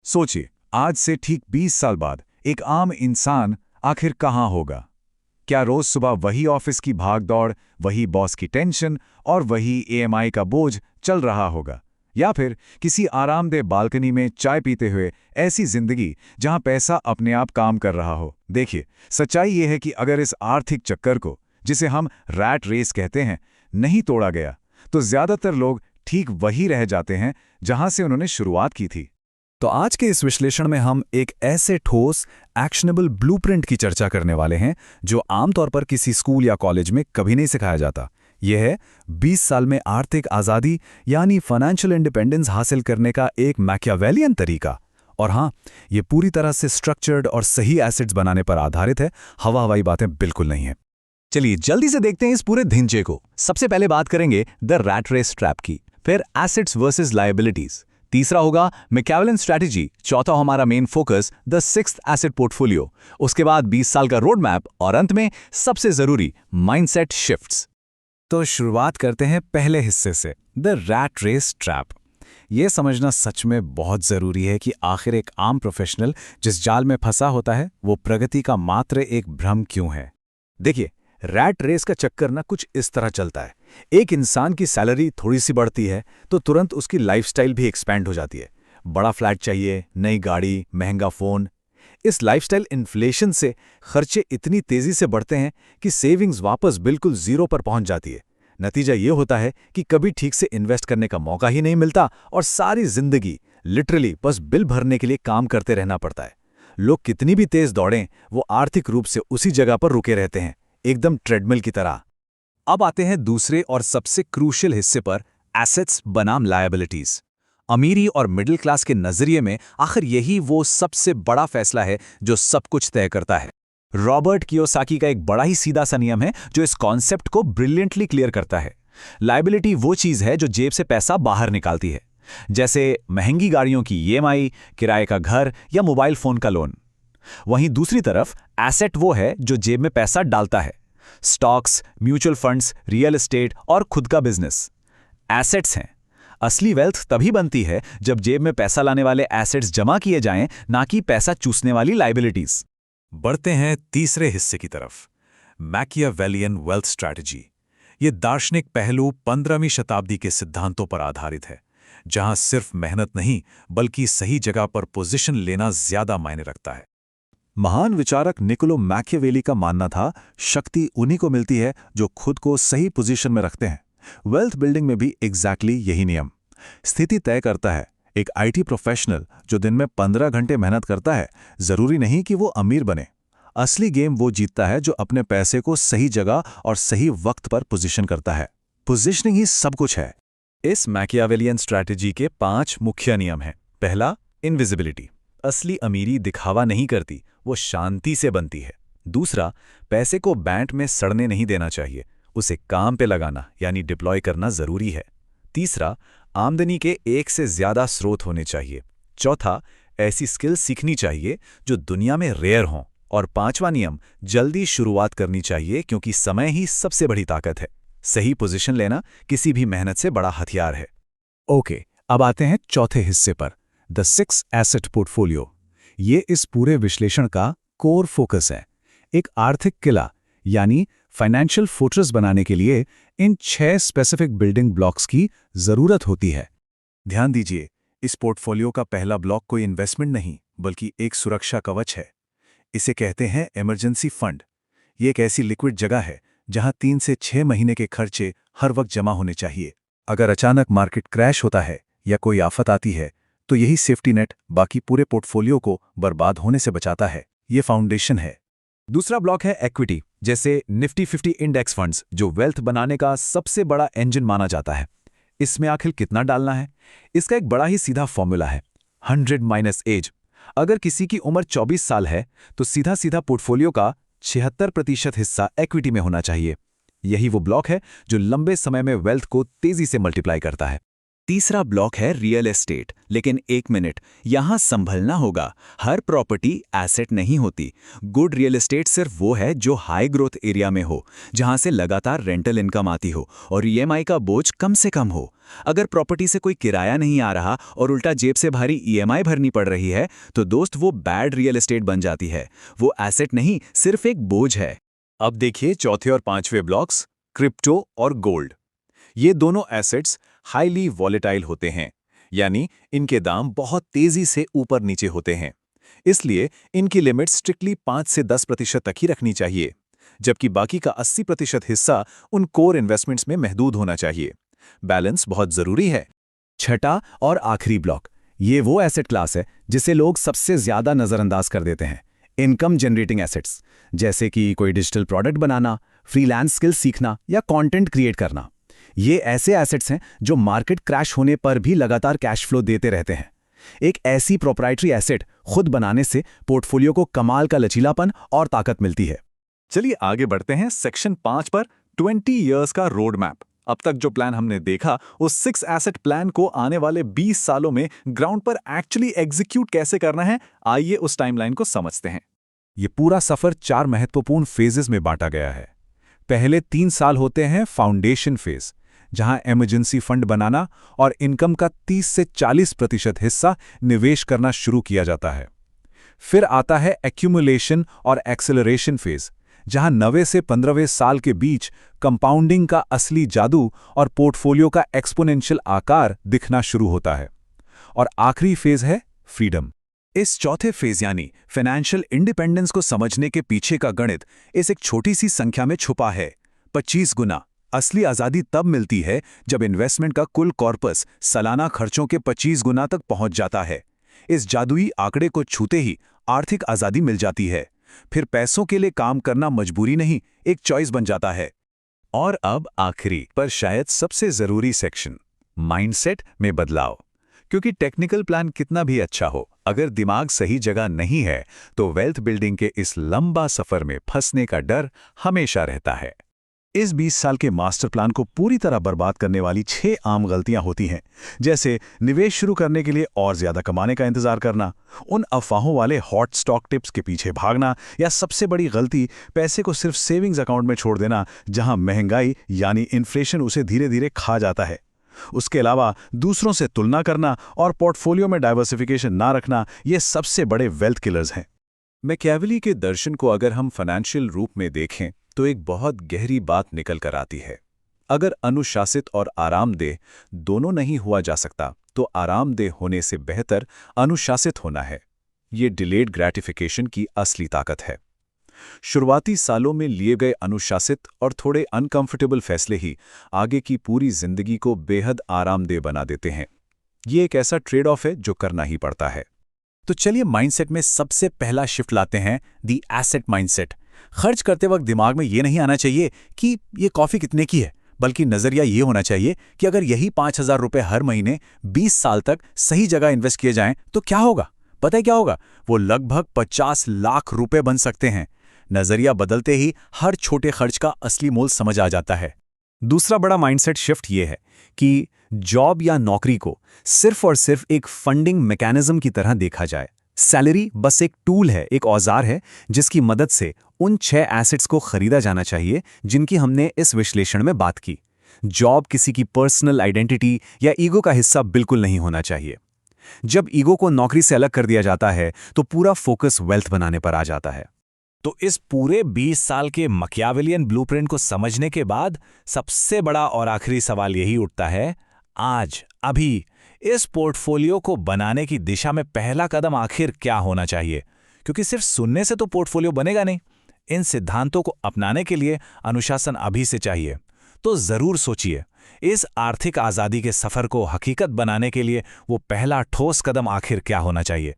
सोचिए, आज से ठीक 20 साल बाद एक आम इंसान आखिर कहाँ होगा? क्या रोज सुबह वही ऑफिस की भागदौड़, वही बॉस की टेंशन और वही ईएमआई का बोझ चल रहा होगा? या फिर किसी आरामदेह बालकनी में चाय पीते हुए ऐसी जिंदगी जहां पैसा अपने आप काम कर रहा हो? देखिए, सच्चाई यह है कि अगर इस आर्थिक चक्कर को, जिसे हम रैट रेस कहते हैं, नहीं तोड़ा गया, तो ज्यादातर लोग ठीक वही रह जाते हैं जहां से उन्होंने शुरुआत की थी। तो आज के इस विश्लेषण में हम एक ऐसे ठोस, एक्शनेबल ब्लूप्रिंट की चर्चा करने वाले हैं जो आमतौर पर किसी स्कूल या कॉलेज में कभी नहीं सिखाया जाता। यह है 20 साल में आर्थिक आज़ादी यानी फाइनेंशियल इंडिपेंडेंस हासिल करने का एक मैकियावेलियन तरीका। और हाँ, ये पूरी तरह से स्ट्रक्चर्ड और सही एसेट्स बनाने पर आधारित है, हवाई बातें बिल्कुल नहीं है। चलिए जल्दी से देखते हैं इस पूरे ढिंचे को। सबसे पहले बात करेंगे द रैट रेस ट्रैप की, फिर एसेट्स वर्सेस लायबिलिटीज, तीसरा होगा मैकियावेलियन स्ट्रैटेजी, चौथा हमारा main focus the sixth asset portfolio, उसके बाद 20 साल का रोड मैप और अंत में सबसे जरूरी माइंडसेट शिफ्ट्स। तो शुरुआत करते हैं पहले हिस्से से, द रैट रेस ट्रैप। ये समझना सच में बहुत ज़रूरी है कि आखिर एक आम प्रोफेशनल जिस जाल में फंसा होता है वो प्रगति का मात्र एक भ्रम क्यों है। देखिए, रैट रेस का चक्कर ना कुछ इस तरह चलता है। एक इंसान की सैलरी थोड़ी सी बढ़ती है तो तुरंत उसकी लाइफस्टाइल भी एक्सपेंड हो जाती है। बड़ा फ्लैट चाहिए, नई गाड़ी, महंगा फ़ोन। इस लाइफस्टाइल इन्फ्लेशन से खर्चे इतनी तेज़ी से बढ़ते हैं कि सेविंग्स वापस बिल्कुल ज़ीरो पर पहुंच जाती है। नतीजा ये होता है कि कभी ठीक से इन्वेस्ट करने का मौका ही नहीं मिलता और सारी ज़िंदगी लिटरली बस बिल भरने के लिए काम करते रहना पड़ता है। लोग कितनी भी तेज़ दौड़ें, वो आर्थिक रूप से उसी जगह पर रुके रहते हैं, एकदम ट्रेडमिल की तरह। अब आते हैं दूसरे और सबसे क्रूशियल हिस्से पर, एसेट्स बनाम लायबिलिटीज। अमीरी और मिडिल क्लास के नजरिए में आखिर यही वो सबसे बड़ा फैसला है जो सब कुछ तय करता है। रॉबर्ट कियोसाकी का एक बड़ा ही सीधा सा नियम है जो इस कॉन्सेप्ट को ब्रिलियंटली क्लियर करता है। लायबिलिटी वो चीज है जो जेब से पैसा बाहर निकालती है, जैसे महंगी गाड़ियों की ईएमआई, किराए का घर या मोबाइल फोन का लोन। वहीं दूसरी तरफ एसेट वो है जो जेब में पैसा डालता है, stocks, mutual funds, real estate और खुद का बिजनेस। एसेट्स हैं। असली वेल्थ तभी बनती है जब जेब में पैसा लाने वाले एसेट्स जमा किए जाएं, ना कि पैसा चूसने वाली लायबिलिटीज। बढ़ते हैं तीसरे हिस्से की तरफ, मैकियावेलियन वेल्थ स्ट्रैटेजी। ये दार्शनिक पहलू 15वीं शताब्दी के सिद्धांतों पर आधारित है, जहां सिर्फ मेहनत नहीं बल्कि सही जगह पर पोजीशन लेना ज्यादा मायने रखता है। महान विचारक निकोलो मैकियावेली का मानना था, शक्ति उन्हीं को मिलती है जो खुद को सही पोजीशन में रखते हैं। वेल्थ बिल्डिंग में भी एग्जैक्टली यही नियम स्थिति तय करता है। एक आईटी प्रोफेशनल जो दिन में 15 घंटे मेहनत करता है, जरूरी नहीं कि वो अमीर बने। असली गेम वो जीतता है जो अपने पैसे को सही जगह और सही वक्त पर पोजीशन करता है। पोजीशनिंग ही सब कुछ है। इस मैकियावेलियन स्ट्रैटेजी के 5 मुख्य नियम हैं। पहला, इनविजिबिलिटी। असली अमीरी दिखावा नहीं करती, वो शांति से बनती है। दूसरा, पैसे को बैंक में सड़ने नहीं देना चाहिए, उसे काम पे लगाना यानी डिप्लॉय करना जरूरी है। तीसरा, आमदनी के एक से ज्यादा स्रोत होने चाहिए। चौथा, ऐसी स्किल सीखनी चाहिए जो दुनिया में रेयर हों। और 5वां नियम, जल्दी शुरुआत करनी चाहिए क्योंकि समय ही सबसे बड़ी ताकत है। सही पोजीशन लेना किसी भी मेहनत से बड़ा हथियार है। ओके, अब आते हैं चौथे हिस्से पर, द 6 एसेट पोर्टफोलियो। ये इस पूरे विश्लेषण का कोर फोकस है। एक आर्थिक किला यानी फाइनेंशियल फोर्ट्रेस बनाने के लिए इन 6 स्पेसिफिक बिल्डिंग ब्लॉक्स की जरूरत होती है। ध्यान दीजिए, इस पोर्टफोलियो का पहला ब्लॉक कोई इन्वेस्टमेंट नहीं बल्कि एक सुरक्षा कवच है। इसे कहते हैं इमरजेंसी फंड। ये एक ऐसी लिक्विड जगह है जहां 3 से 6 महीने के खर्चे हर वक्त जमा होने चाहिए। अगर अचानक मार्केट क्रैश होता है या कोई आफत आती है तो यही सेफ्टी नेट बाकी पूरे पोर्टफोलियो को बर्बाद होने से बचाता है। ये फाउंडेशन है। दूसरा ब्लॉक है इक्विटी, जैसे निफ्टी 50 इंडेक्स फंड्स, जो वेल्थ बनाने का सबसे बड़ा इंजन माना जाता है। इसमें आखिर कितना डालना है? इसका एक बड़ा ही सीधा फॉर्मूला है, 100 माइनस एज। अगर किसी की उम्र 24 साल है तो सीधा सीधा पोर्टफोलियो का 76% हिस्सा इक्विटी में होना चाहिए। यही वो ब्लॉक है जो लंबे समय में वेल्थ को तेजी से मल्टीप्लाई करता है। तीसरा ब्लॉक है रियल एस्टेट। लेकिन एक मिनट, यहां संभलना होगा। हर प्रॉपर्टी एसेट नहीं होती। गुड रियल एस्टेट सिर्फ वो है जो हाई ग्रोथ एरिया में हो, जहां से लगातार रेंटल इनकम आती हो और ईएमआई का बोझ कम से कम हो। अगर प्रॉपर्टी से कोई किराया नहीं आ रहा और उल्टा जेब से भारी ईएमआई भरनी पड़ रही है, तो दोस्त वो बैड रियल एस्टेट बन जाती है। वो एसेट नहीं, सिर्फ एक बोझ है। अब देखिए चौथे और पांचवें ब्लॉक्स, क्रिप्टो और गोल्ड। ये दोनों एसेट्स हाईली वॉलेटाइल होते हैं, यानी इनके दाम बहुत तेजी से ऊपर नीचे होते हैं। इसलिए इनकी लिमिट स्ट्रिक्टली 5 से 10% तक ही रखनी चाहिए, जबकि बाकी का 80% हिस्सा उन कोर इन्वेस्टमेंट्स में महदूद होना चाहिए। बैलेंस बहुत जरूरी है। छठा और आखिरी ब्लॉक, ये वो एसेट क्लास है जिसे लोग सबसे ज्यादा नजरअंदाज कर देते हैं। इनकम जनरेटिंग एसेट्स, जैसे कि कोई डिजिटल प्रोडक्ट बनाना, फ्रीलांस स्किल सीखना या कंटेंट क्रिएट करना। ये ऐसे एसेट्स हैं जो मार्केट क्रैश होने पर भी लगातार कैश फ्लो देते रहते हैं। एक ऐसी प्रोप्राइटरी एसेट खुद बनाने से पोर्टफोलियो को कमाल का लचीलापन और ताकत मिलती है। चलिए आगे बढ़ते हैं सेक्शन 5 पर, 20 इयर्स का रोड मैप। अब तक जो प्लान हमने देखा, उस 6 एसेट प्लान को आने वाले 20 सालों में ग्राउंड पर एक्चुअली एग्जीक्यूट कैसे करना है, आइए उस टाइमलाइन को समझते हैं। ये पूरा सफर 4 महत्वपूर्ण फेजेस में बांटा गया है। पहले 3 साल होते हैं फाउंडेशन फेज, जहां इमरजेंसी फंड बनाना और इनकम का 30 से 40% हिस्सा निवेश करना शुरू किया जाता है। फिर आता है एक्यूमुलेशन और एक्सेलरेशन फेज, जहां 9वें से 15वें साल के बीच कंपाउंडिंग का असली जादू और पोर्टफोलियो का एक्सपोनेंशियल आकार दिखना शुरू होता है। और आखिरी फेज है फ्रीडम। इस चौथे फेज यानी फाइनेंशियल इंडिपेंडेंस को समझने के पीछे का गणित इस एक छोटी सी संख्या में छुपा है, 25 गुना। असली आज़ादी तब मिलती है जब इन्वेस्टमेंट का कुल कॉर्पस सालाना खर्चों के 25 गुना तक पहुंच जाता है। इस जादुई आंकड़े को छूते ही आर्थिक आज़ादी मिल जाती है। फिर पैसों के लिए काम करना मजबूरी नहीं, एक चॉइस बन जाता है। और अब आखिरी पर शायद सबसे जरूरी सेक्शन, माइंडसेट में बदलाव। क्योंकि टेक्निकल प्लान कितना भी अच्छा हो, अगर दिमाग सही जगह नहीं है तो वेल्थ बिल्डिंग के इस लंबा सफर में फंसने का डर हमेशा रहता है। इस 20 साल के मास्टर प्लान को पूरी तरह बर्बाद करने वाली 6 आम गलतियां होती हैं, जैसे निवेश शुरू करने के लिए और ज्यादा कमाने का इंतजार करना, उन अफवाहों वाले हॉट स्टॉक टिप्स के पीछे भागना, या सबसे बड़ी गलती, पैसे को सिर्फ सेविंग्स अकाउंट में छोड़ देना, जहां महंगाई यानी इन्फ्लेशन उसे धीरे धीरे खा जाता है। उसके अलावा दूसरों से तुलना करना और पोर्टफोलियो में डाइवर्सिफिकेशन ना रखना, ये सबसे बड़े वेल्थ किलर्स हैं। मैकियावेली के दर्शन को अगर हम फाइनेंशियल रूप में देखें तो एक बहुत गहरी बात निकल कर आती है। अगर अनुशासित और आरामदेह दोनों नहीं हुआ जा सकता, तो आरामदेह होने से बेहतर अनुशासित होना है। ये डिलेड ग्रैटिफिकेशन की असली ताकत है। शुरुआती सालों में लिए गए अनुशासित और थोड़े अनकंफर्टेबल फैसले ही आगे की पूरी जिंदगी को बेहद आरामदेह बना देते हैं। ये एक ऐसा ट्रेड ऑफ है जो करना ही पड़ता है। तो चलिए माइंडसेट में सबसे पहला शिफ्ट लाते हैं, दी एसेट माइंडसेट। खर्च करते वक्त दिमाग में ये नहीं आना चाहिए कि ये कॉफ़ी कितने की है, बल्कि नज़रिया ये होना चाहिए कि अगर यही 5,000 रुपये हर महीने 20 साल तक सही जगह इन्वेस्ट किए जाएं तो क्या होगा? पता है क्या होगा? वो लगभग 50 लाख रुपए बन सकते हैं। नज़रिया बदलते ही हर छोटे खर्च का असली मोल समझ आ जाता है। दूसरा बड़ा माइंडसेट शिफ्ट ये है कि जॉब या नौकरी को सिर्फ और सिर्फ एक फंडिंग मैकेनिज्म की तरह देखा जाए। सैलरी बस एक टूल है, एक औजार है जिसकी मदद से उन 6 एसेट्स को खरीदा जाना चाहिए जिनकी हमने इस विश्लेषण में बात की। जॉब किसी की पर्सनल आइडेंटिटी या ईगो का हिस्सा बिल्कुल नहीं होना चाहिए। जब ईगो को नौकरी से अलग कर दिया जाता है तो पूरा फोकस वेल्थ बनाने पर आ जाता है। तो इस पूरे 20 साल के मैकियावेलियन ब्लूप्रिंट को समझने के बाद सबसे बड़ा और आखिरी सवाल यही उठता है, आज अभी इस पोर्टफोलियो को बनाने की दिशा में पहला कदम आखिर क्या होना चाहिए? क्योंकि सिर्फ सुनने से तो पोर्टफोलियो बनेगा नहीं। इन सिद्धांतों को अपनाने के लिए अनुशासन अभी से चाहिए। तो जरूर सोचिए, इस आर्थिक आज़ादी के सफर को हकीकत बनाने के लिए वो पहला ठोस कदम आखिर क्या होना चाहिए।